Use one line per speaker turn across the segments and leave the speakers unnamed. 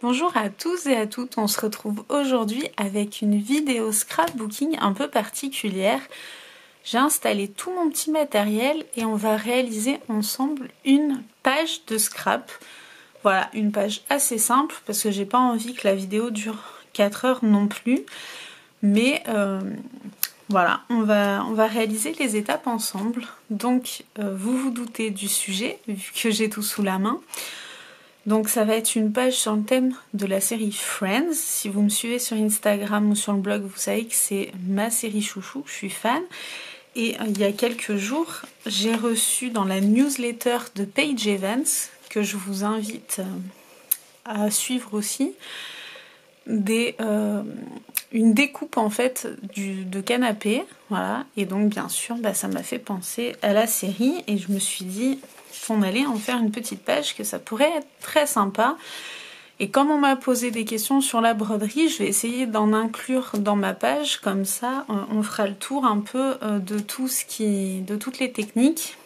Bonjour à tous et à toutes, on se retrouve aujourd'hui avec une vidéo scrapbooking un peu particulière. J'ai installé tout mon petit matériel et on va réaliser ensemble une page de scrap. Voilà, une page assez simple parce que j'ai pas envie que la vidéo dure 4 heures non plus. Mais voilà, on va réaliser les étapes ensemble. Donc vous vous doutez du sujet vu que j'ai tout sous la main. Donc ça va être une page sur le thème de la série Friends. Si vous me suivez sur Instagram ou sur le blog, vous savez que c'est ma série chouchou, je suis fan. Et il y a quelques jours, j'ai reçu dans la newsletter de Paige Evans, que je vous invite à suivre aussi, une découpe en fait de canapé. Voilà. Et donc bien sûr, ça m'a fait penser à la série et je me suis dit qu'on allait en faire une petite page, que ça pourrait être très sympa. Et comme on m'a posé des questions sur la broderie, je vais essayer d'en inclure dans ma page, comme ça on fera le tour un peu de toutes les techniques.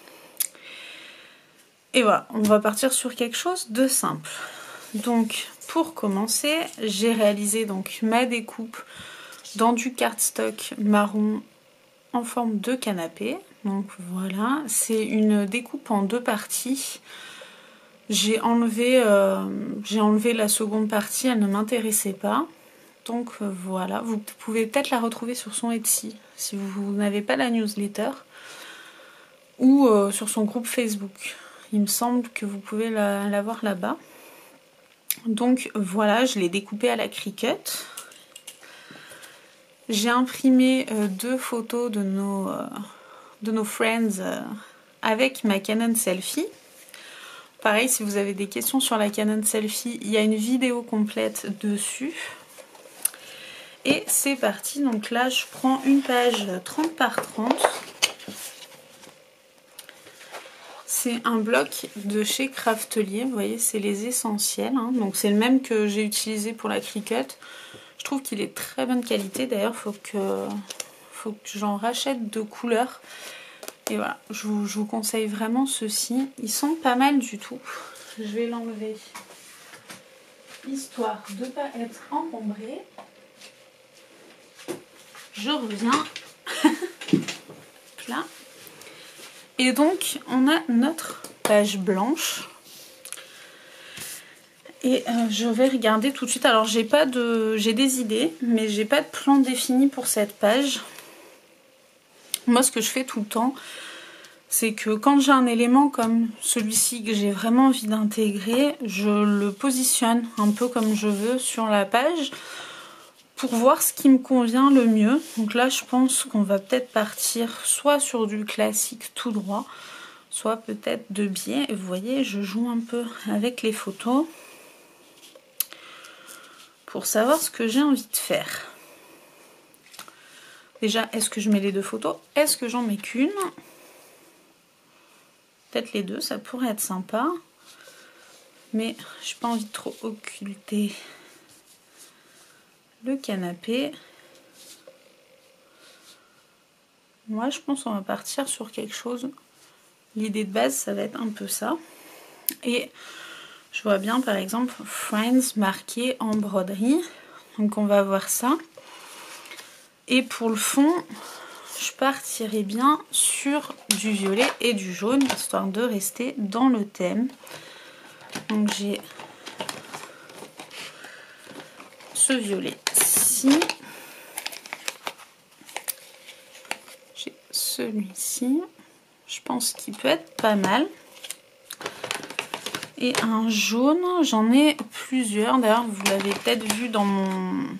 Et voilà, on va partir sur quelque chose de simple. Donc pour commencer, j'ai réalisé donc ma découpe dans du cardstock marron en forme de canapé. Donc voilà, c'est une découpe en deux parties. J'ai enlevé la seconde partie, elle ne m'intéressait pas. Donc voilà, vous pouvez peut-être la retrouver sur son Etsy si vous n'avez pas la newsletter ou sur son groupe Facebook. Il me semble que vous pouvez la voir là-bas. Donc voilà, je l'ai découpée à la Cricut. J'ai imprimé deux photos de nos friends avec ma Canon Selphy. Pareil, si vous avez des questions sur la Canon Selphy, il y a une vidéo complète dessus. Et c'est parti, donc là je prends une page 30 par 30. C'est un bloc de chez Craftelier, vous voyez, c'est les essentiels. Hein. Donc c'est le même que j'ai utilisé pour la Cricut. Je trouve qu'il est de très bonne qualité, d'ailleurs faut que j'en rachète de couleurs. Et voilà, je vous conseille vraiment ceux-ci. Ils sont pas mal du tout. Je vais l'enlever, histoire de ne pas être encombrée. Je reviens. Là. Et donc, on a notre page blanche. Et je vais regarder tout de suite. Alors, j'ai des idées, mais j'ai pas de plan défini pour cette page. Moi, ce que je fais tout le temps, c'est que quand j'ai un élément comme celui-ci que j'ai vraiment envie d'intégrer, je le positionne un peu comme je veux sur la page pour voir ce qui me convient le mieux. Donc là, je pense qu'on va peut-être partir soit sur du classique tout droit, soit peut-être de biais. Et vous voyez, je joue un peu avec les photos pour savoir ce que j'ai envie de faire. Déjà, est-ce que je mets les deux photos? Est-ce que j'en mets qu'une? Peut-être les deux, ça pourrait être sympa. Mais j'ai pas envie de trop occulter le canapé. Moi, je pense qu'on va partir sur quelque chose. L'idée de base, ça va être un peu ça. Et je vois bien, par exemple, Friends marqué en broderie. Donc, on va voir ça. Et pour le fond, je partirai bien sur du violet et du jaune, histoire de rester dans le thème. Donc, j'ai ce violet-ci. J'ai celui-ci. Je pense qu'il peut être pas mal. Et un jaune, j'en ai plusieurs. D'ailleurs, vous l'avez peut-être vu dans mon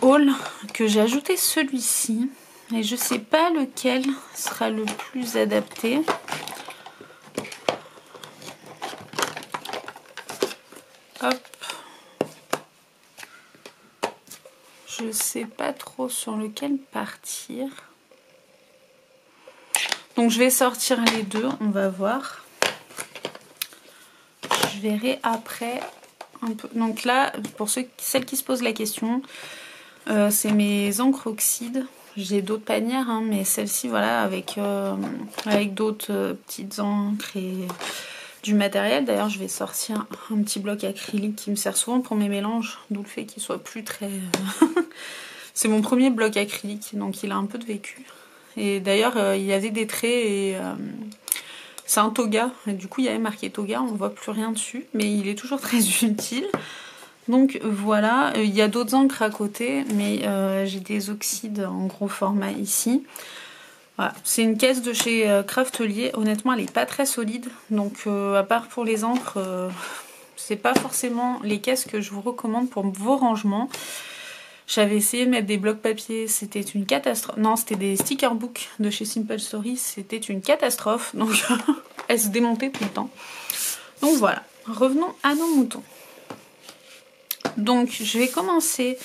haul que j'ai ajouté celui-ci. Et je sais pas lequel sera le plus adapté. Hop. Je sais pas trop sur lequel partir. Donc je vais sortir les deux, on va voir. Je verrai après un peu. Donc là, pour celles qui se posent la question, c'est mes encres oxyde. J'ai d'autres panières, hein, mais celle-ci, voilà, avec d'autres petites encres et du matériel. D'ailleurs, je vais sortir un petit bloc acrylique qui me sert souvent pour mes mélanges, d'où le fait qu'il soit plus très... C'est mon premier bloc acrylique, donc il a un peu de vécu. Et d'ailleurs, il y avait des traits et... c'est un toga, et du coup il y avait marqué toga, on ne voit plus rien dessus, mais il est toujours très utile. Donc voilà, il y a d'autres encres à côté, mais j'ai des oxydes en gros format ici. Voilà. C'est une caisse de chez Craftelier, honnêtement elle n'est pas très solide, donc à part pour les encres, c'est pas forcément les caisses que je vous recommande pour vos rangements. J'avais essayé de mettre des blocs papier, c'était une catastrophe. Non, c'était des sticker books de chez Simple Stories, c'était une catastrophe, donc elles se démontaient tout le temps. Donc voilà, revenons à nos moutons. Donc je vais commencer,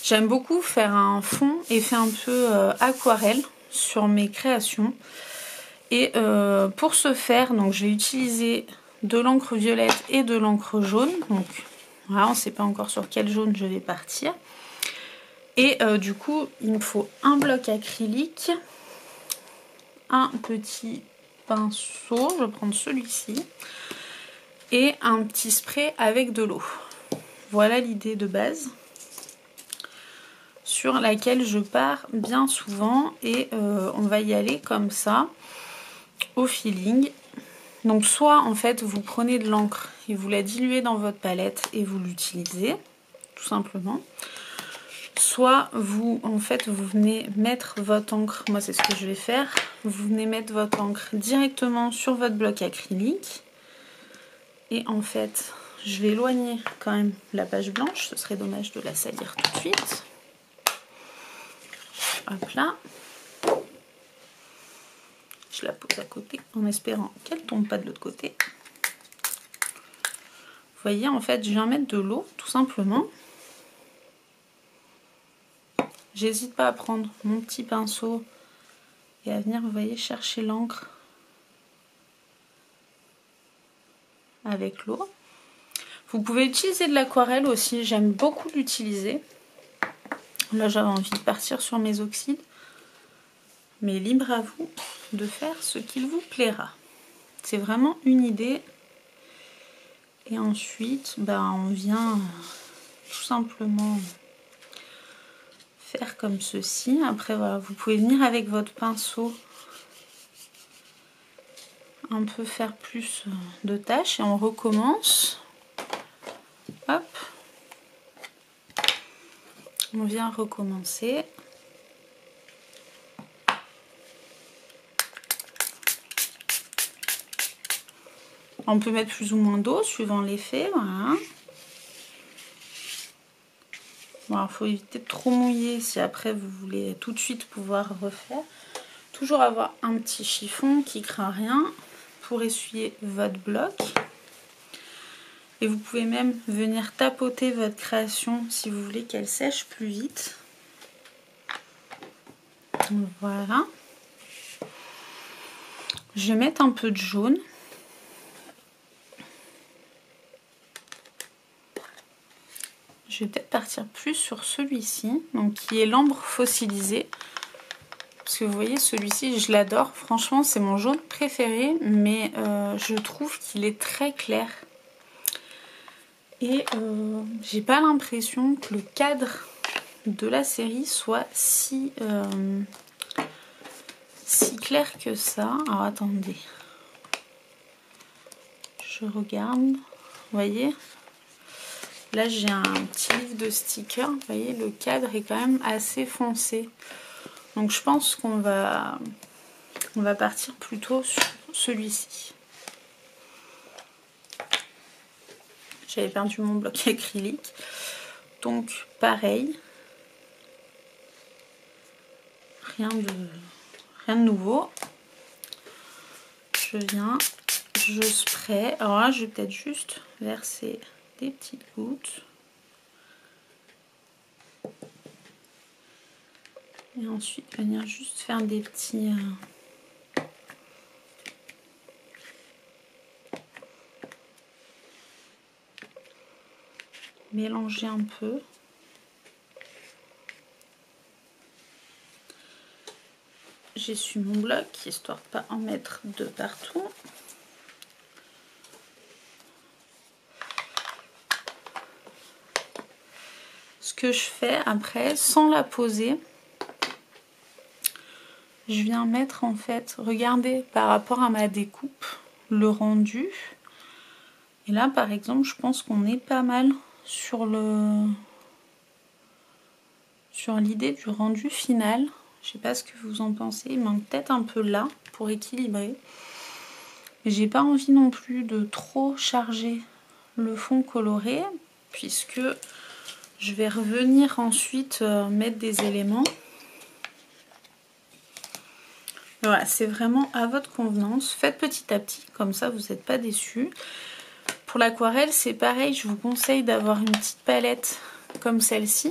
j'aime beaucoup faire un fond effet un peu aquarelle sur mes créations. Et pour ce faire, donc je vais utiliser de l'encre violette et de l'encre jaune. Donc voilà, on ne sait pas encore sur quel jaune je vais partir. Et du coup, il me faut un bloc acrylique, un petit pinceau, je vais prendre celui-ci, et un petit spray avec de l'eau. Voilà l'idée de base sur laquelle je pars bien souvent et on va y aller comme ça au feeling. Donc soit en fait vous prenez de l'encre et vous la diluez dans votre palette et vous l'utilisez tout simplement. Soit vous, en fait, vous venez mettre votre encre, moi c'est ce que je vais faire, vous venez mettre votre encre directement sur votre bloc acrylique. Et en fait, je vais éloigner quand même la page blanche, ce serait dommage de la salir tout de suite. Hop là. Je la pose à côté en espérant qu'elle ne tombe pas de l'autre côté. Vous voyez, en fait, je viens mettre de l'eau, tout simplement. J'hésite pas à prendre mon petit pinceau et à venir, vous voyez, chercher l'encre avec l'eau. Vous pouvez utiliser de l'aquarelle aussi, j'aime beaucoup l'utiliser. Là, j'avais envie de partir sur mes oxydes. Mais libre à vous de faire ce qu'il vous plaira. C'est vraiment une idée. Et ensuite, on vient tout simplement faire comme ceci. Après, voilà, vous pouvez venir avec votre pinceau un peu faire plus de tâches et on recommence. Hop. On vient recommencer. On peut mettre plus ou moins d'eau suivant l'effet, voilà. Bon, il faut éviter de trop mouiller si après vous voulez tout de suite pouvoir refaire. Toujours avoir un petit chiffon qui craint rien pour essuyer votre bloc. Et vous pouvez même venir tapoter votre création si vous voulez qu'elle sèche plus vite. Voilà. Je vais mettre un peu de jaune. Je vais peut-être partir plus sur celui-ci, donc qui est l'ambre fossilisé. Parce que vous voyez, celui-ci, je l'adore. Franchement, c'est mon jaune préféré, mais je trouve qu'il est très clair. Et j'ai pas l'impression que le cadre de la série soit si clair que ça. Alors attendez, je regarde. Vous voyez, là j'ai un petit livre de stickers. Vous voyez, le cadre est quand même assez foncé. Donc je pense qu'on va partir plutôt sur celui-ci. J'avais perdu mon bloc acrylique. Donc pareil. Rien de nouveau. Je viens, je spray. Alors là, je vais peut-être juste verser des petites gouttes. Et ensuite venir juste faire des petits... mélanger un peu. J'essuie mon bloc, histoire de pas en mettre de partout. ce que je fais après, sans la poser, je viens mettre en fait, regardez par rapport à ma découpe, le rendu. Et là par exemple, je pense qu'on est pas mal sur l'idée du rendu final. Je sais pas ce que vous en pensez, il manque peut-être un peu là pour équilibrer. Mais j'ai pas envie non plus de trop charger le fond coloré, puisque je vais revenir ensuite mettre des éléments. Voilà, c'est vraiment à votre convenance. Faites petit à petit, comme ça vous n'êtes pas déçus. Pour l'aquarelle, c'est pareil, je vous conseille d'avoir une petite palette comme celle-ci.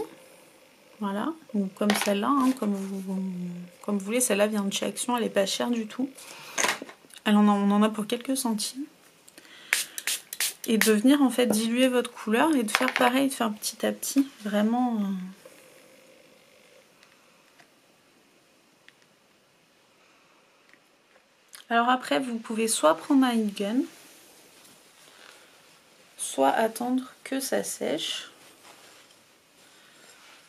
Voilà, ou comme celle-là, hein, comme vous voulez. Celle-là vient de chez Action, elle n'est pas chère du tout. On en a pour quelques centimes. Et de venir en fait diluer votre couleur et de faire pareil, de faire petit à petit, vraiment... Alors après, vous pouvez soit prendre un heat gun, soit attendre que ça sèche,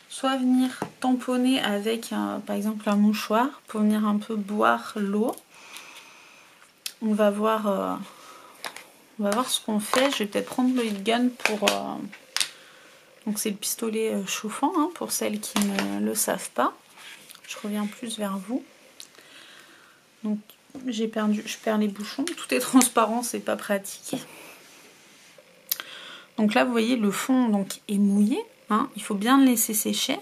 soit venir tamponner avec par exemple un mouchoir pour venir un peu boire l'eau. On va voir ce qu'on fait. Je vais peut-être prendre le heat gun pour... Donc c'est le pistolet chauffant, hein, pour celles qui ne le savent pas. Je reviens plus vers vous. Donc je perds les bouchons. Tout est transparent, c'est pas pratique. Donc là vous voyez le fond donc est mouillé, hein, il faut bien le laisser sécher.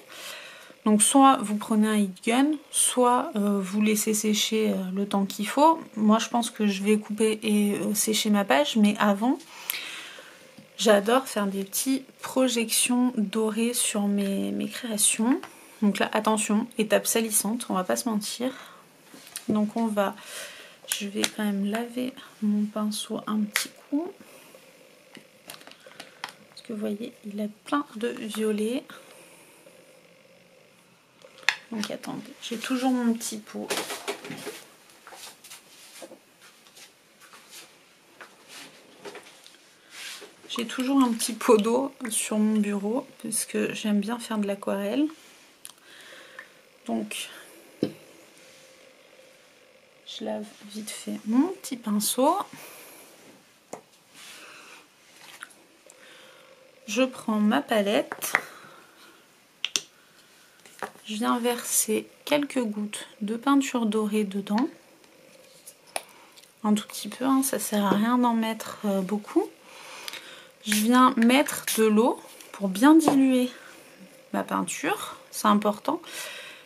Donc soit vous prenez un heat gun, soit vous laissez sécher le temps qu'il faut. Moi je pense que je vais couper et sécher ma page, mais avant j'adore faire des petites projections dorées sur mes créations. Donc là attention, étape salissante, on va pas se mentir. Donc je vais quand même laver mon pinceau un petit coup. Parce que vous voyez, il a plein de violet. Donc attendez, j'ai toujours mon petit pot. J'ai toujours un petit pot d'eau sur mon bureau parce que j'aime bien faire de l'aquarelle. Donc je lave vite fait mon petit pinceau. Je prends ma palette. Je viens verser quelques gouttes de peinture dorée dedans. Un tout petit peu, hein, ça sert à rien d'en mettre beaucoup. Je viens mettre de l'eau pour bien diluer ma peinture. C'est important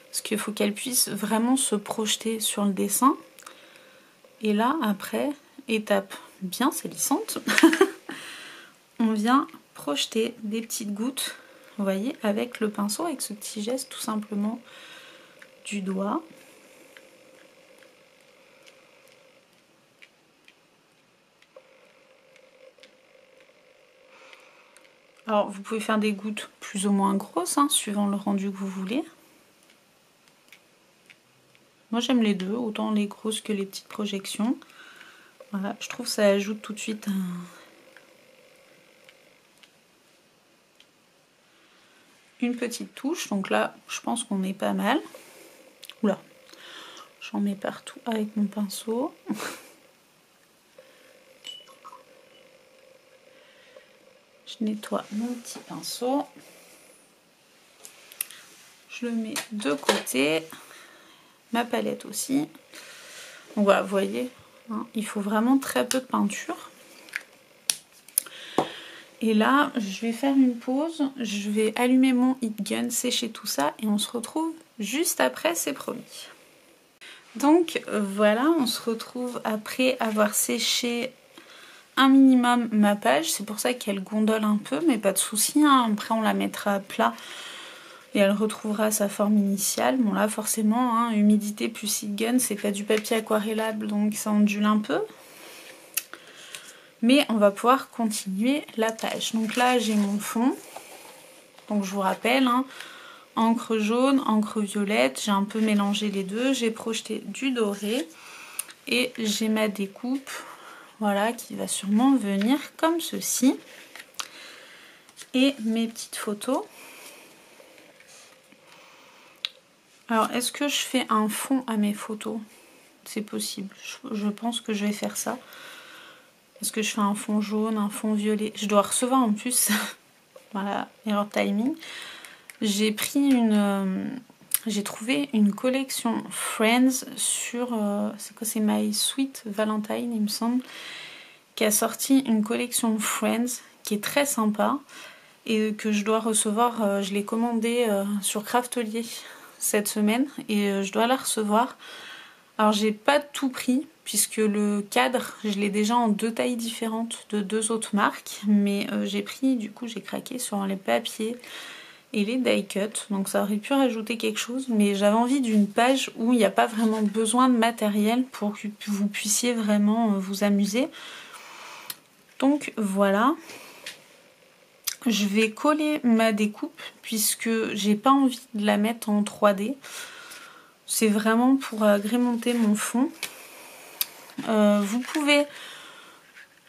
parce qu'il faut qu'elle puisse vraiment se projeter sur le dessin. Et là, après, étape bien salissante, on vient projeter des petites gouttes, vous voyez, avec le pinceau, avec ce petit geste tout simplement du doigt. Alors vous pouvez faire des gouttes plus ou moins grosses, hein, suivant le rendu que vous voulez. Moi j'aime les deux, autant les grosses que les petites projections. Voilà, je trouve que ça ajoute tout de suite une petite touche. Donc là, je pense qu'on est pas mal. Oula, j'en mets partout avec mon pinceau. Je nettoie mon petit pinceau. Je le mets de côté. Ma palette aussi. Donc voilà, vous voyez, hein, il faut vraiment très peu de peinture. Et là, je vais faire une pause. Je vais allumer mon heat gun, sécher tout ça et on se retrouve juste après, c'est promis. Donc voilà, on se retrouve après avoir séché un minimum ma page. C'est pour ça qu'elle gondole un peu, mais pas de souci, hein. Après on la mettra à plat et elle retrouvera sa forme initiale. Bon là forcément, hein, humidité plus heat gun, c'est pas du papier aquarellable, donc ça ondule un peu. Mais on va pouvoir continuer la page. Donc là j'ai mon fond. Donc je vous rappelle, hein, encre jaune, encre violette, j'ai un peu mélangé les deux. J'ai projeté du doré et j'ai ma découpe, voilà, qui va sûrement venir comme ceci. Et mes petites photos. Alors, est-ce que je fais un fond à mes photos? C'est possible. Je pense que je vais faire ça. Est-ce que je fais un fond jaune, un fond violet? Je dois recevoir en plus. Voilà, erreur timing. J'ai trouvé une collection Friends sur... c'est quoi? C'est My Sweet Valentine, il me semble. Qui a sorti une collection Friends qui est très sympa. Et que je dois recevoir. Je l'ai commandée sur Craftelier cette semaine. Et je dois la recevoir. Alors j'ai pas tout pris puisque le cadre je l'ai déjà en 2 tailles différentes de 2 autres marques, mais j'ai pris, du coup j'ai craqué sur les papiers et les die cut, donc ça aurait pu rajouter quelque chose, mais j'avais envie d'une page où il n'y a pas vraiment besoin de matériel pour que vous puissiez vraiment vous amuser. Donc voilà, je vais coller ma découpe puisque j'ai pas envie de la mettre en 3D. C'est vraiment pour agrémenter mon fond. Vous pouvez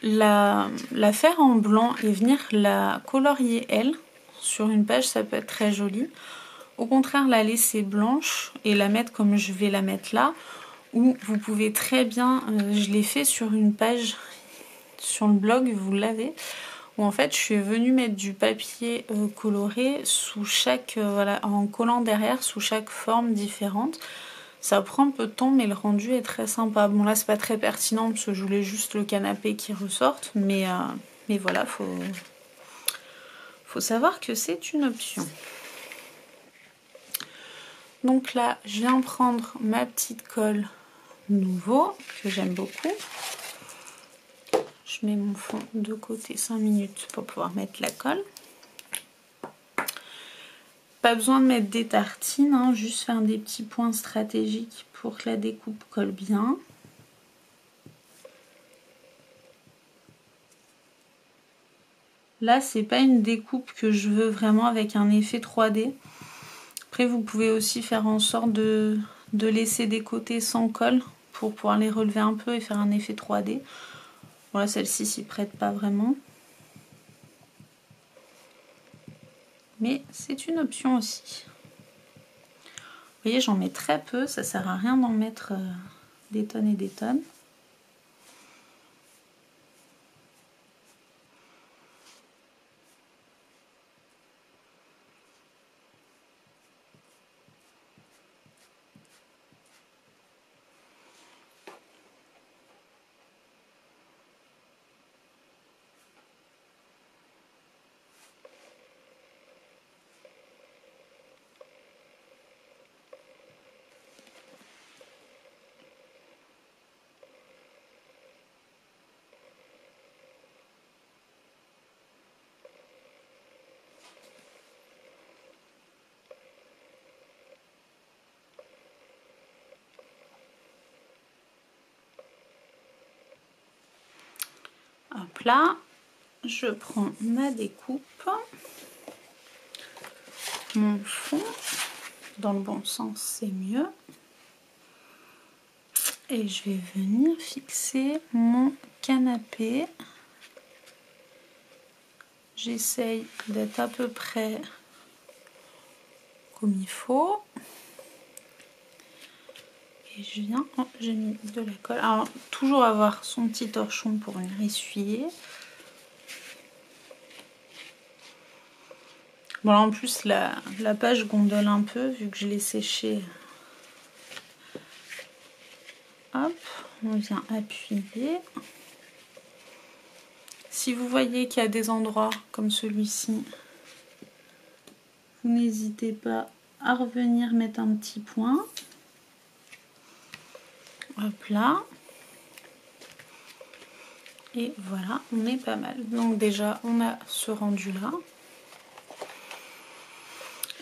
la faire en blanc et venir la colorier elle. Sur une page, ça peut être très joli. Au contraire, la laisser blanche et la mettre comme je vais la mettre là. Ou vous pouvez très bien, je l'ai fait sur une page sur le blog, vous l'avez. Où en fait, je suis venue mettre du papier coloré sous chaque, voilà, en collant derrière sous chaque forme différente. Ça prend un peu de temps, mais le rendu est très sympa. Bon, là, c'est pas très pertinent parce que je voulais juste le canapé qui ressorte. Mais voilà, faut savoir que c'est une option. Donc là, je viens prendre ma petite colle Nouveau, que j'aime beaucoup. Je mets mon fond de côté 5 minutes pour pouvoir mettre la colle. Pas besoin de mettre des tartines, hein, juste faire des petits points stratégiques pour que la découpe colle bien. Là, c'est pas une découpe que je veux vraiment avec un effet 3D. Après, vous pouvez aussi faire en sorte de laisser des côtés sans colle pour pouvoir les relever un peu et faire un effet 3D. Voilà, celle-ci s'y prête pas vraiment. Mais c'est une option aussi. Vous voyez, j'en mets très peu, ça sert à rien d'en mettre des tonnes et des tonnes. Hop là, je prends ma découpe, mon fond, dans le bon sens c'est mieux, et je vais venir fixer mon canapé. J'essaye d'être à peu près comme il faut. Et je viens, oh, j'ai mis de la colle. Alors, toujours avoir son petit torchon pour venir essuyer. Bon, là, en plus, la page gondole un peu, vu que je l'ai séchée. Hop, on vient appuyer. Si vous voyez qu'il y a des endroits comme celui-ci, vous n'hésitez pas à revenir mettre un petit point. Hop là. Et voilà, on est pas mal. Donc déjà, on a ce rendu-là.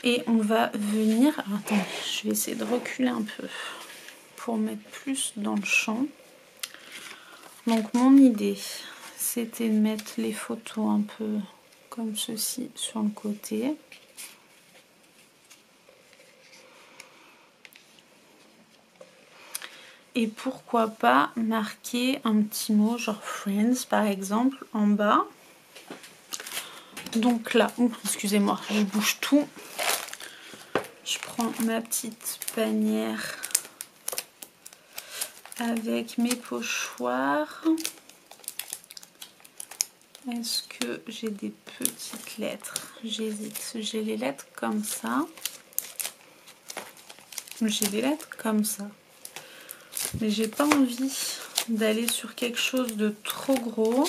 Et on va venir... Alors, attendez, je vais essayer de reculer un peu pour mettre plus dans le champ. Donc mon idée, c'était de mettre les photos un peu comme ceci sur le côté. Et pourquoi pas marquer un petit mot genre Friends par exemple en bas. Donc là, excusez-moi, je bouge tout. Je prends ma petite panière avec mes pochoirs. Est-ce que j'ai des petites lettres? J'hésite. J'ai les lettres comme ça. J'ai les lettres comme ça. Mais j'ai pas envie d'aller sur quelque chose de trop gros.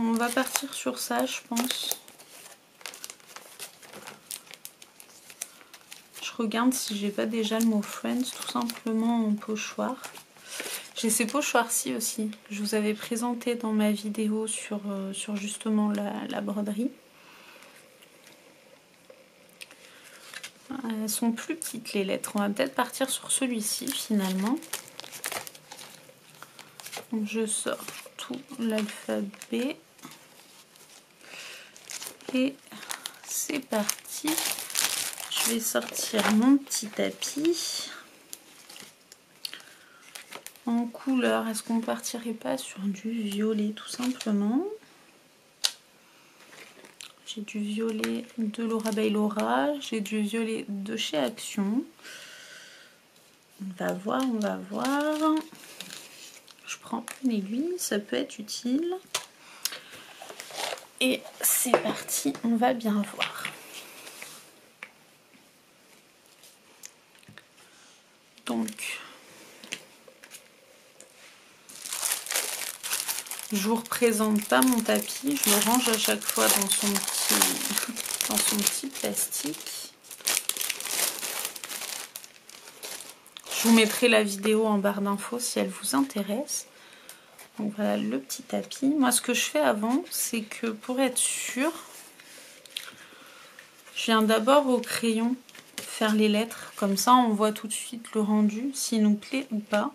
On va partir sur ça, je pense. Je regarde si j'ai pas déjà le mot Friends, tout simplement en pochoir. J'ai ces pochoirs-ci aussi. Je vous avais présenté dans ma vidéo sur justement la broderie. Elles sont plus petites les lettres. On va peut-être partir sur celui-ci finalement. Donc je sors tout l'alphabet. Et c'est parti. Je vais sortir mon petit tapis. En couleur, est-ce qu'on partirait pas sur du violet tout simplement? J'ai du violet de Laura Bailey Laura, j'ai du violet de chez Action. On va voir, on va voir. Je prends une aiguille, ça peut être utile. Et c'est parti, on va bien voir. Donc, je vous représente pas mon tapis, je le range à chaque fois dans son petit plastique. Je vous mettrai la vidéo en barre d'infos si elle vous intéresse. Donc voilà le petit tapis. Moi ce que je fais avant, c'est que pour être sûre, je viens d'abord au crayon faire les lettres. Comme ça on voit tout de suite le rendu, s'il nous plaît ou pas.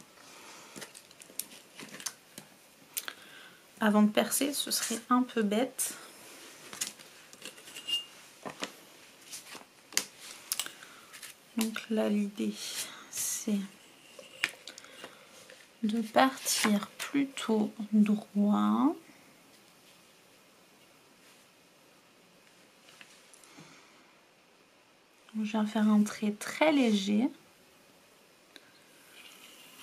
Avant de percer, ce serait un peu bête. Donc là l'idée c'est de partir plutôt droit. Je viens faire un trait très léger,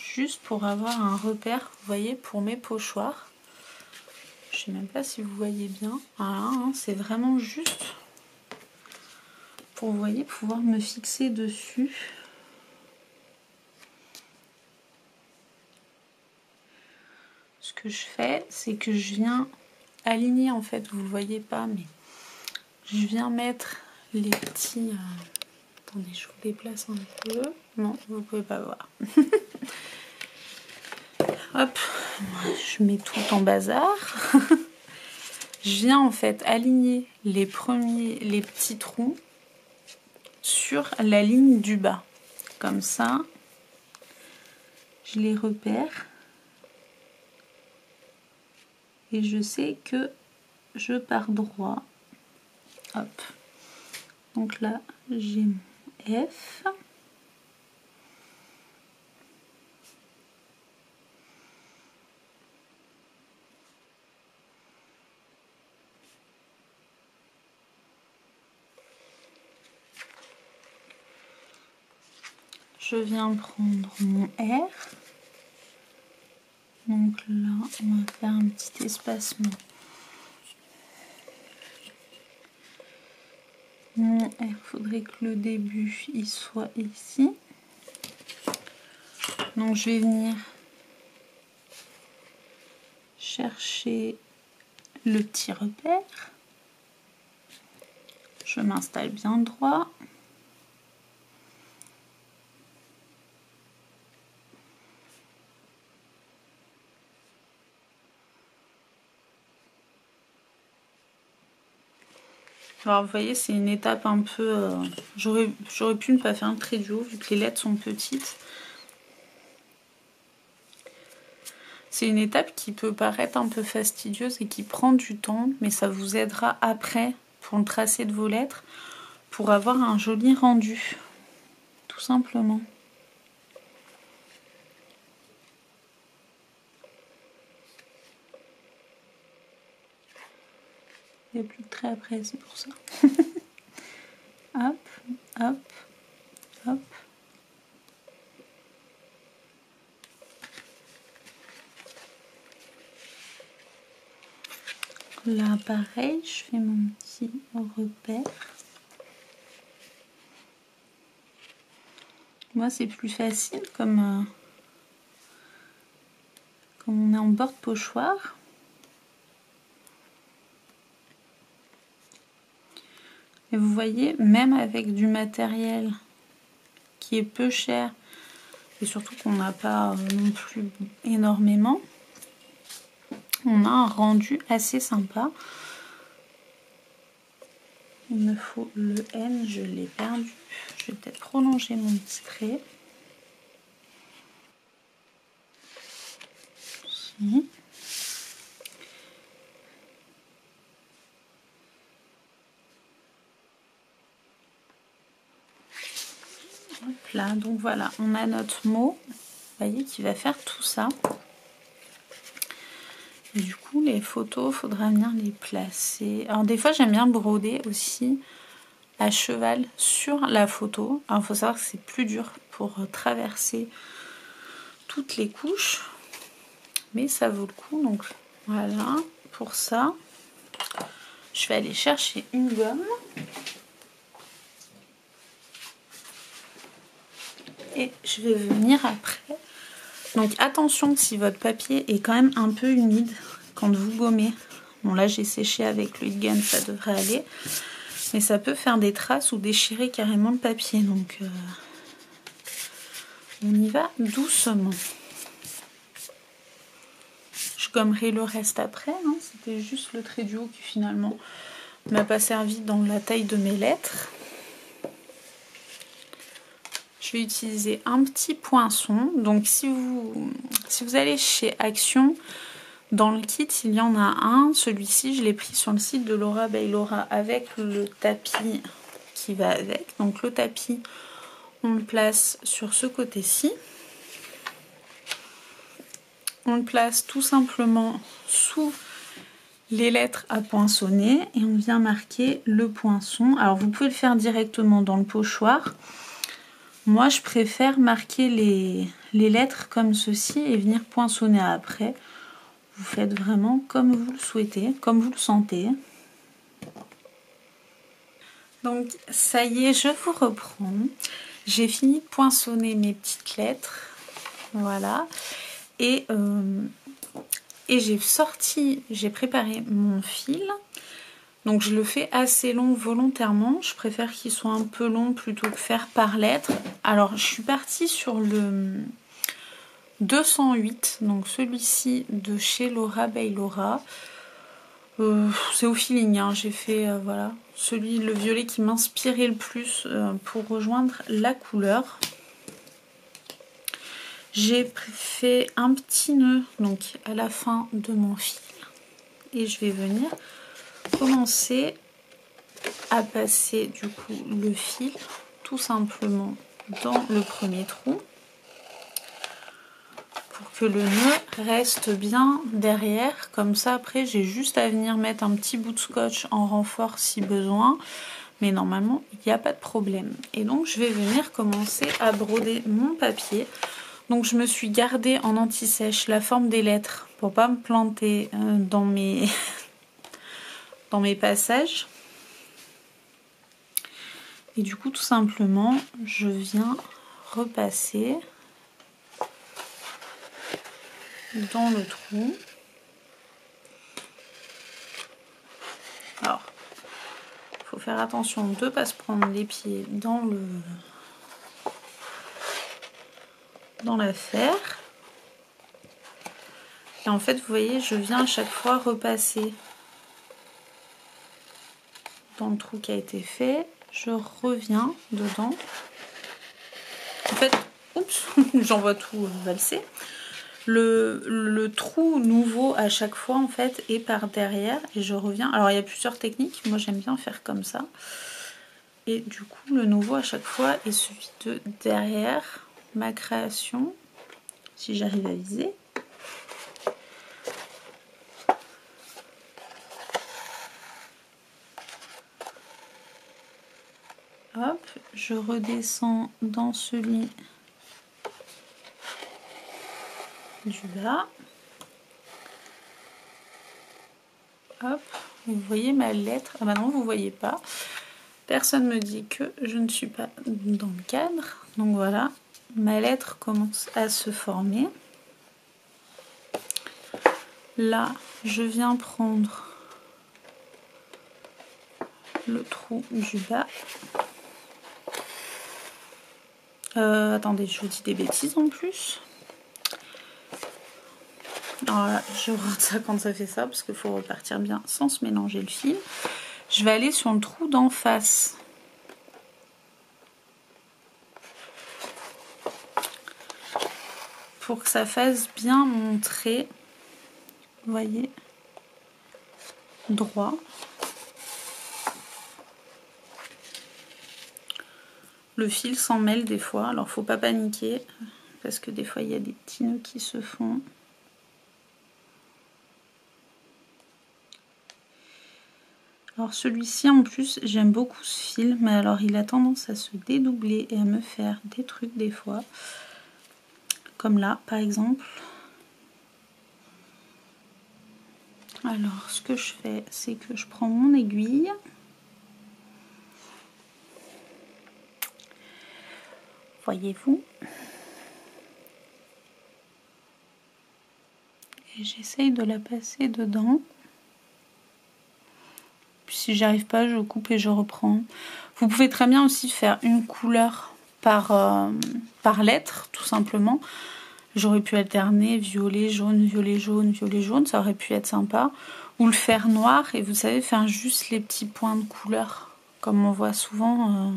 juste pour avoir un repère, vous voyez, pour mes pochoirs. Je sais même pas si vous voyez bien. Voilà, hein, c'est vraiment juste pour, vous voyez, pouvoir me fixer dessus. Ce que je fais, c'est que je viens aligner, en fait, vous ne voyez pas, mais je viens mettre les petits... Attendez, je vous déplace un peu. Non, vous ne pouvez pas voir. Hop, je mets tout en bazar. Je viens en fait aligner les petits trous sur la ligne du bas. Comme ça, je les repère. Et je sais que je pars droit. Hop. Donc là, j'ai mon F. Je viens prendre mon R. Donc là, on va faire un petit espacement. Mon R, il faudrait que le début il soit ici. Donc je vais venir chercher le petit repère. Je m'installe bien droit. Alors vous voyez, c'est une étape un peu... j'aurais pu ne pas faire un trait du haut vu que les lettres sont petites. C'est une étape qui peut paraître un peu fastidieuse et qui prend du temps, mais ça vous aidera après pour le tracé de vos lettres, pour avoir un joli rendu, tout simplement. Il n'y a plus de trait après, c'est pour ça. Hop, hop, hop. Là, pareil, je fais mon petit repère. Moi, c'est plus facile comme on est en bord de pochoir. Et vous voyez, même avec du matériel qui est peu cher, et surtout qu'on n'a pas non plus énormément, on a un rendu assez sympa. Il me faut le N, je l'ai perdu. Je vais peut-être prolonger mon petit trait. Ici. Hop là, donc voilà, on a notre mot, vous voyez, qui va faire tout ça. Et du coup, les photos, il faudra venir les placer. Alors des fois, j'aime bien broder aussi à cheval sur la photo. Alors il faut savoir que c'est plus dur pour traverser toutes les couches, mais ça vaut le coup. Donc voilà, pour ça, je vais aller chercher une gomme. Et je vais venir après. Donc attention si votre papier est quand même un peu humide quand vous gommez. Bon là j'ai séché avec l'huile gun, ça devrait aller. Mais ça peut faire des traces ou déchirer carrément le papier. Donc on y va doucement. Je gommerai le reste après. Hein. C'était juste le trait du haut qui finalement ne m'a pas servi dans la taille de mes lettres. Je vais utiliser un petit poinçon. Donc si vous allez chez Action, dans le kit il y en a un. Celui-ci je l'ai pris sur le site de Laura by Laura avec le tapis qui va avec. Donc le tapis on le place sur ce côté-ci. On le place tout simplement sous les lettres à poinçonner et on vient marquer le poinçon. Alors vous pouvez le faire directement dans le pochoir. Moi, je préfère marquer les lettres comme ceci et venir poinçonner après. Vous faites vraiment comme vous le souhaitez, comme vous le sentez. Donc, ça y est, je vous reprends. J'ai fini de poinçonner mes petites lettres. Voilà. Et j'ai préparé mon fil. Donc je le fais assez long volontairement, je préfère qu'il soit un peu long plutôt que faire par lettre. Alors je suis partie sur le 208, donc celui-ci de chez Laura by Laura. C'est au feeling, hein. J'ai fait voilà, le violet qui m'inspirait le plus pour rejoindre la couleur. J'ai fait un petit nœud donc à la fin de mon fil et je vais venir commencer à passer du coup le fil tout simplement dans le premier trou pour que le nœud reste bien derrière. Comme ça après j'ai juste à venir mettre un petit bout de scotch en renfort si besoin, mais normalement il n'y a pas de problème. Et donc je vais venir commencer à broder mon papier. Donc je me suis gardée en anti-sèche la forme des lettres pour pas me planter dans mes passages. Et du coup tout simplement je viens repasser dans le trou. Alors il faut faire attention de ne pas se prendre les pieds dans l'affaire. Et en fait vous voyez je viens à chaque fois repasser dans le trou qui a été fait, je reviens dedans. En fait, oups, j'en vois tout valser. Le trou nouveau à chaque fois en fait est par derrière et je reviens. Alors il y a plusieurs techniques, moi j'aime bien faire comme ça. Et du coup le nouveau à chaque fois est celui de derrière ma création, si j'arrive à viser. je redescends dans celui du bas. Hop, vous voyez ma lettre. Ah bah non, vous voyez pas. Personne me dit que je ne suis pas dans le cadre. Donc voilà, ma lettre commence à se former. Là, je viens prendre le trou du bas. Attendez, je vous dis des bêtises en plus. Alors là, je rentre ça quand ça fait ça, parce qu'il faut repartir bien sans se mélanger le fil. Je vais aller sur le trou d'en face. Pour que ça fasse bien mon trait, vous voyez, droit. Le fil s'en mêle des fois, alors faut pas paniquer, parce que des fois il y a des petits nœuds qui se font. Alors celui-ci en plus, j'aime beaucoup ce fil, mais alors il a tendance à se dédoubler et à me faire des trucs des fois. Comme là par exemple. Alors ce que je fais, c'est que je prends mon aiguille. Voyez-vous? Et j'essaye de la passer dedans. Puis si j'arrive pas, je coupe et je reprends. Vous pouvez très bien aussi faire une couleur par lettre, tout simplement. J'aurais pu alterner violet, jaune, violet, jaune, violet, jaune. Ça aurait pu être sympa. Ou le faire noir et vous savez, faire juste les petits points de couleur. Comme on voit souvent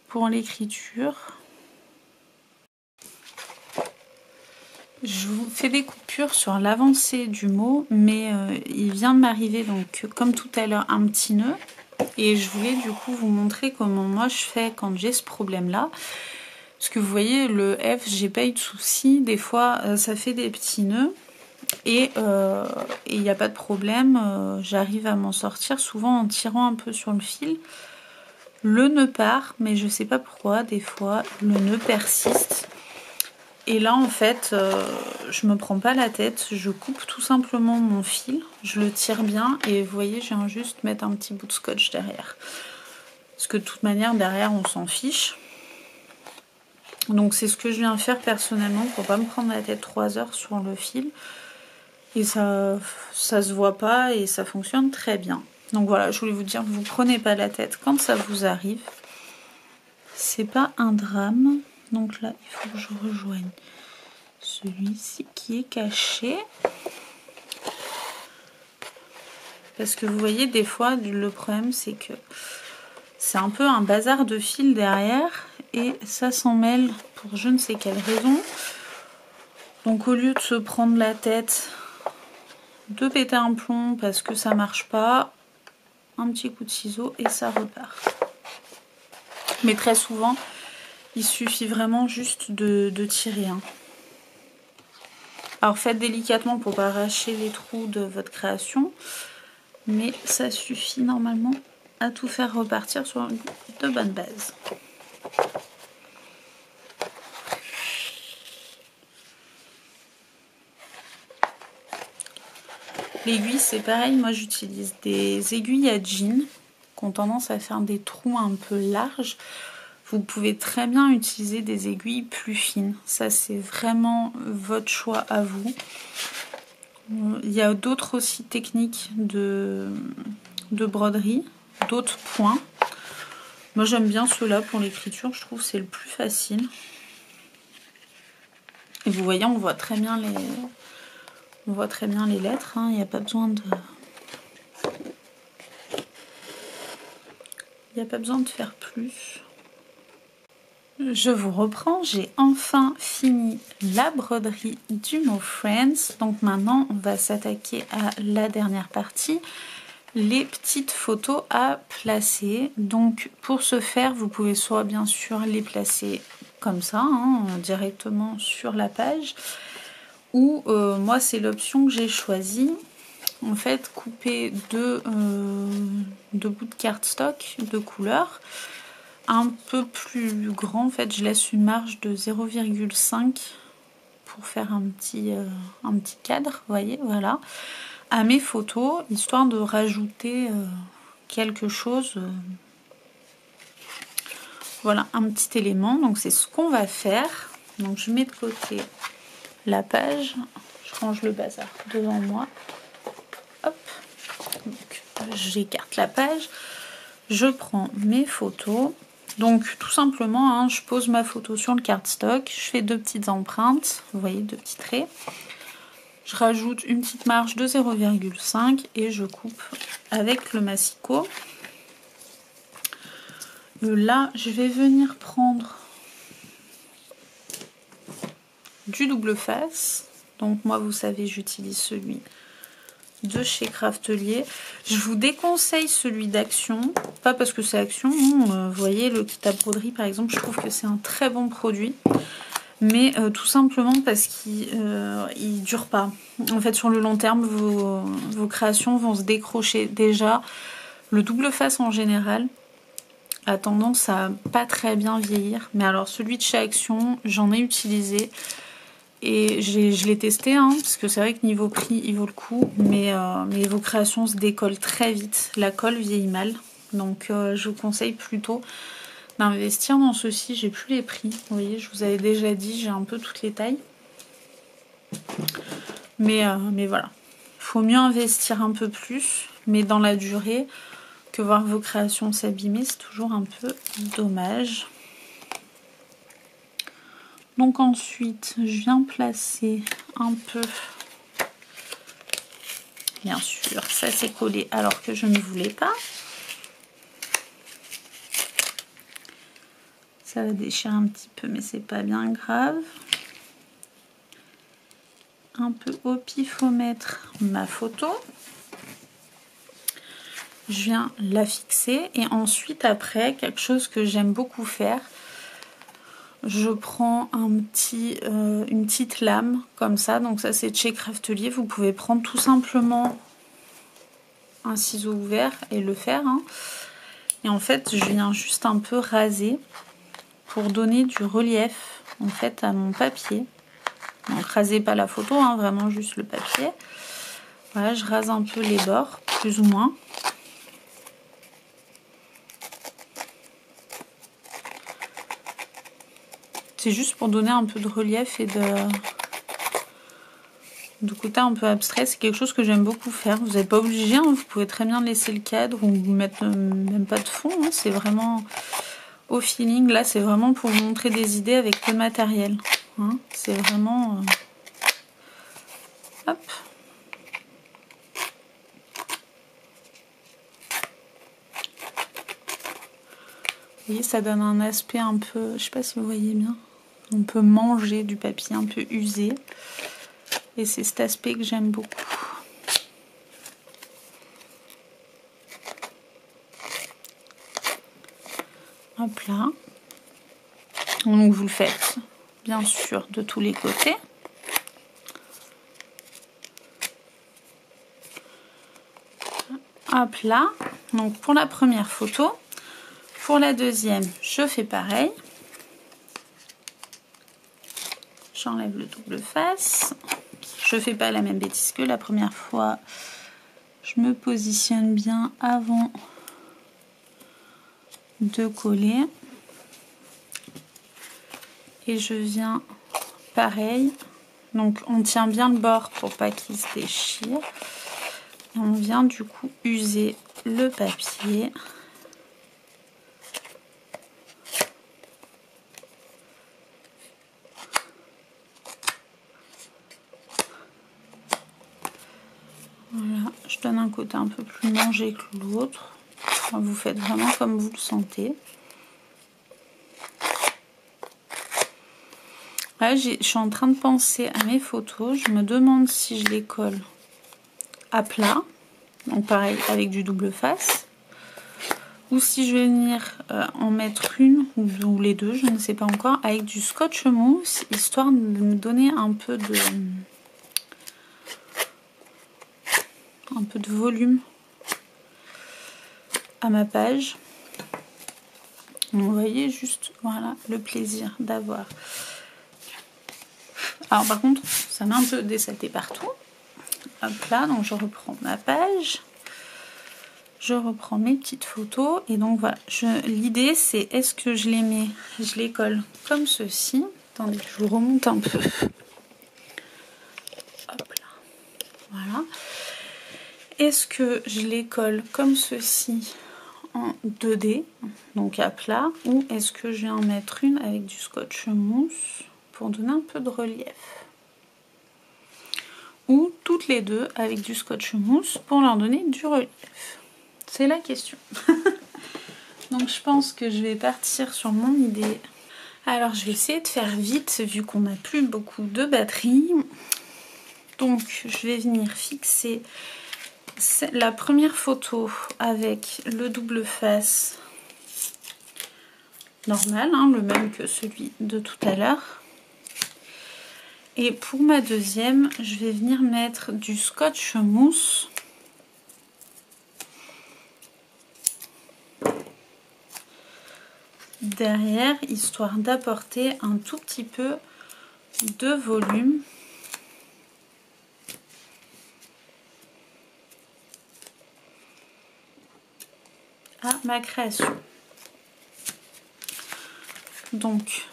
pour l'écriture. Je vous fais des coupures sur l'avancée du mot, mais il vient de m'arriver, donc comme tout à l'heure, un petit nœud. Et je voulais du coup vous montrer comment moi je fais quand j'ai ce problème-là. Parce que vous voyez, le F, j'ai pas eu de soucis. Des fois, ça fait des petits nœuds. Et il n'y a pas de problème. J'arrive à m'en sortir, souvent en tirant un peu sur le fil. Le nœud part, mais je sais pas pourquoi. Des fois, le nœud persiste. Et là, en fait, je me prends pas la tête. Je coupe tout simplement mon fil. Je le tire bien. Et vous voyez, je viens juste mettre un petit bout de scotch derrière. Parce que de toute manière, derrière, on s'en fiche. Donc c'est ce que je viens faire personnellement pour pas me prendre la tête 3 heures sur le fil. Et ça se voit pas et ça fonctionne très bien. Donc voilà, je voulais vous dire, vous prenez pas la tête quand ça vous arrive. C'est pas un drame. Donc là, il faut que je rejoigne celui-ci qui est caché. Parce que vous voyez, des fois, le problème, c'est que c'est un peu un bazar de fil derrière. Et ça s'en mêle pour je ne sais quelle raison. Donc au lieu de se prendre la tête, de péter un plomb parce que ça marche pas, un petit coup de ciseau et ça repart. Mais très souvent, il suffit vraiment juste de tirer. Alors faites délicatement pour pas arracher les trous de votre création, mais ça suffit normalement à tout faire repartir sur de bonnes bases. L'aiguille c'est pareil, moi j'utilise des aiguilles à jean qui ont tendance à faire des trous un peu larges. Vous pouvez très bien utiliser des aiguilles plus fines. Ça, c'est vraiment votre choix à vous. Il y a d'autres aussi techniques de broderie, d'autres points. Moi, j'aime bien ceux-là pour l'écriture. Je trouve que c'est le plus facile. Et vous voyez, on voit très bien les lettres. Il n'y a pas besoin de... Il n'y a pas besoin de faire plus. Je vous reprends, j'ai enfin fini la broderie du mot Friends. Donc maintenant, on va s'attaquer à la dernière partie, les petites photos à placer. Donc pour ce faire, vous pouvez soit bien sûr les placer comme ça, directement sur la page, ou moi c'est l'option que j'ai choisie. en fait couper deux bouts de cardstock de couleur un peu plus grand. En fait je laisse une marge de 0,5 pour faire un petit cadre, vous voyez, voilà, à mes photos, histoire de rajouter quelque chose, voilà, un petit élément. Donc c'est ce qu'on va faire. Donc je mets de côté la page, je range le bazar devant moi, hop, donc j'écarte la page, je prends mes photos. Donc tout simplement, hein, je pose ma photo sur le cardstock, je fais deux petites empreintes, vous voyez, deux petits traits. Je rajoute une petite marge de 0,5 et je coupe avec le massicot. Là, je vais venir prendre du double face. Donc moi, vous savez, j'utilise celui de chez Craftelier. Je vous déconseille celui d'Action, pas parce que c'est Action, vous voyez le kit à broderie par exemple, je trouve que c'est un très bon produit, mais tout simplement parce qu'il dure pas. En fait sur le long terme vos créations vont se décrocher. Déjà le double face en général a tendance à pas très bien vieillir, mais alors celui de chez Action j'en ai utilisé. Et je l'ai testé, hein, parce que c'est vrai que niveau prix, il vaut le coup. Mais vos créations se décollent très vite. La colle vieillit mal. Donc je vous conseille plutôt d'investir dans ceci. J'ai plus les prix. Vous voyez, je vous avais déjà dit, j'ai un peu toutes les tailles. Mais voilà. Il faut mieux investir un peu plus. Mais dans la durée, que voir vos créations s'abîmer, c'est toujours un peu dommage. Donc ensuite, je viens placer un peu, bien sûr, ça s'est collé alors que je ne voulais pas. Ça va déchirer un petit peu, mais c'est pas bien grave. Un peu au pifomètre ma photo. Je viens la fixer et ensuite après, quelque chose que j'aime beaucoup faire, je prends une petite lame comme ça, donc ça c'est de chez Craftelier. Vous pouvez prendre tout simplement un ciseau ouvert et le faire, hein. Et en fait je viens juste un peu raser pour donner du relief en fait à mon papier. Donc rasez pas la photo, hein, vraiment juste le papier. Voilà, je rase un peu les bords, plus ou moins. C'est juste pour donner un peu de relief et de côté un peu abstrait. C'est quelque chose que j'aime beaucoup faire. Vous n'êtes pas obligé, hein, vous pouvez très bien laisser le cadre ou mettre même pas de fond. Hein. C'est vraiment au feeling. Là, c'est vraiment pour vous montrer des idées avec peu de matériel. Hein. C'est vraiment... Hop. Vous voyez, ça donne un aspect un peu... Je sais pas si vous voyez bien. On peut manger du papier un peu usé. Et c'est cet aspect que j'aime beaucoup. Hop là. Donc vous le faites bien sûr de tous les côtés. Hop là. Donc pour la première photo. Pour la deuxième, je fais pareil. J'enlève le double face. Je fais pas la même bêtise que la première fois. Je me positionne bien avant de coller. Et je viens pareil. Donc on tient bien le bord pour pas qu'il se déchire. Et on vient du coup user le papier. Voilà, je donne un côté un peu plus mangé que l'autre. Vous faites vraiment comme vous le sentez. Là, je suis en train de penser à mes photos. Je me demande si je les colle à plat. Donc pareil, avec du double face. Ou si je vais venir en mettre une ou les deux, je ne sais pas encore, avec du scotch mousse, histoire de me donner un peu de... un peu de volume à ma page. Donc, vous voyez juste, voilà, le plaisir d'avoir. Alors par contre, ça m'a un peu dessaté partout. Hop là, donc je reprends ma page. Je reprends mes petites photos. Et donc voilà, l'idée c'est, est-ce que je les mets, je les colle comme ceci. Attendez, je vous remonte un peu. Hop là, voilà. Est-ce que je les colle comme ceci en 2D, donc à plat, ou est-ce que je vais en mettre une avec du scotch mousse pour donner un peu de relief, ou toutes les deux avec du scotch mousse pour leur donner du relief? C'est la question. Donc je pense que je vais partir sur mon idée. Alors je vais essayer de faire vite vu qu'on n'a plus beaucoup de batterie. Donc je vais venir fixer la première photo avec le double face normal, hein, le même que celui de tout à l'heure. Et pour ma deuxième, je vais venir mettre du scotch mousse. Derrière, histoire d'apporter un tout petit peu de volume. À ma création. Donc,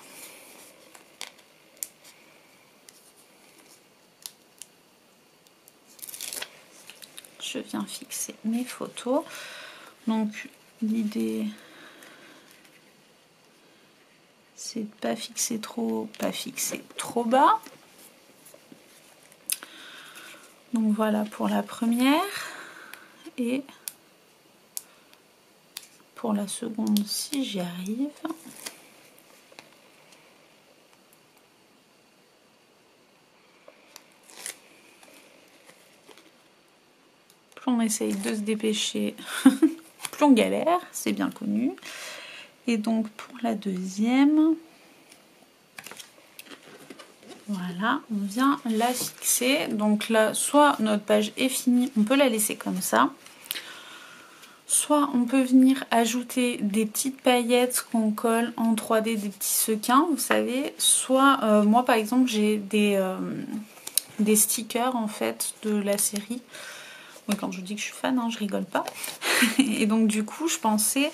je viens fixer mes photos. Donc, l'idée, c'est de pas fixer trop haut, pas fixer trop bas. Donc voilà pour la première. Et pour la seconde, si j'y arrive. Plus on essaye de se dépêcher, plus on galère, c'est bien connu. Et donc pour la deuxième, voilà, on vient la fixer. Donc là, soit notre page est finie, on peut la laisser comme ça. Soit on peut venir ajouter des petites paillettes qu'on colle en 3D, des petits sequins, vous savez. Soit, moi par exemple, j'ai des stickers en fait de la série. Oui, quand je vous dis que je suis fan, hein, je rigole pas. Et donc du coup, je pensais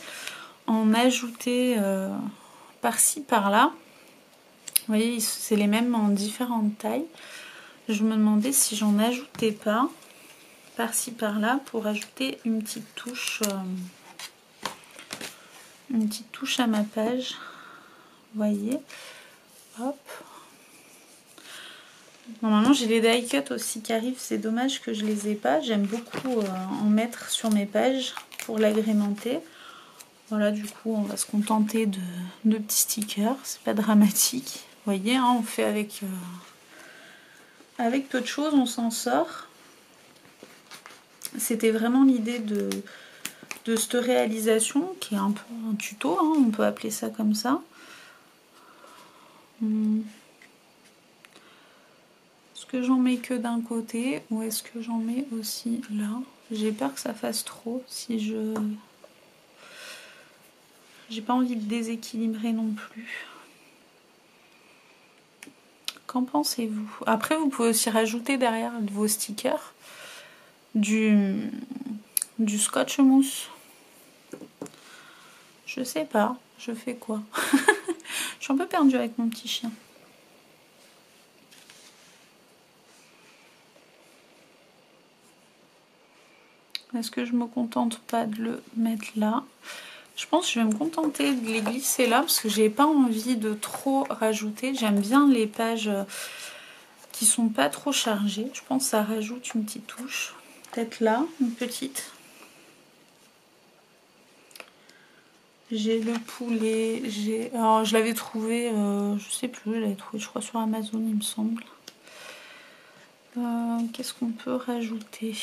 en ajouter par-ci, par-là. Vous voyez, c'est les mêmes en différentes tailles. Je me demandais si j'en ajoutais pas par-ci par-là pour ajouter une petite touche à ma page. Vous voyez, hop. Normalement j'ai les die cut aussi qui arrivent, c'est dommage que je les ai pas. J'aime beaucoup en mettre sur mes pages pour l'agrémenter. Voilà, du coup on va se contenter de petits stickers, c'est pas dramatique. Vous voyez, hein, on fait avec peu de choses, on s'en sort. C'était vraiment l'idée de cette réalisation qui est un peu un tuto, hein, on peut appeler ça comme ça. Est-ce que j'en mets que d'un côté ou est-ce que j'en mets aussi là? J'ai peur que ça fasse trop si je... J'ai pas envie de déséquilibrer non plus. Qu'en pensez-vous? Après, vous pouvez aussi rajouter derrière vos stickers du scotch mousse. Je sais pas, je fais quoi? Je suis un peu perdue avec mon petit chien. Est-ce que je me contente pas de le mettre là? Je pense que je vais me contenter de les glisser là parce que j'ai pas envie de trop rajouter. J'aime bien les pages qui sont pas trop chargées. Je pense que ça rajoute une petite touche. Peut-être là, une petite. J'ai le poulet. Alors je l'avais trouvé, je sais plus, je l'avais trouvé je crois sur Amazon il me semble. Qu'est-ce qu'on peut rajouter?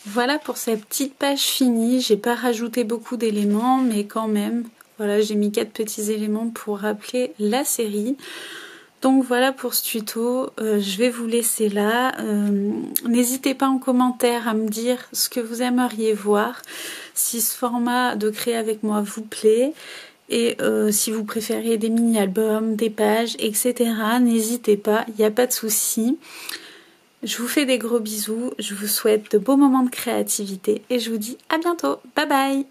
Voilà pour cette petite page finie. J'ai pas rajouté beaucoup d'éléments, mais quand même, voilà, j'ai mis 4 petits éléments pour rappeler la série. Donc voilà pour ce tuto, je vais vous laisser là. N'hésitez pas en commentaire à me dire ce que vous aimeriez voir, si ce format de créer avec moi vous plaît, et si vous préférez des mini-albums, des pages, etc. N'hésitez pas, il n'y a pas de souci. Je vous fais des gros bisous, je vous souhaite de beaux moments de créativité et je vous dis à bientôt. Bye bye!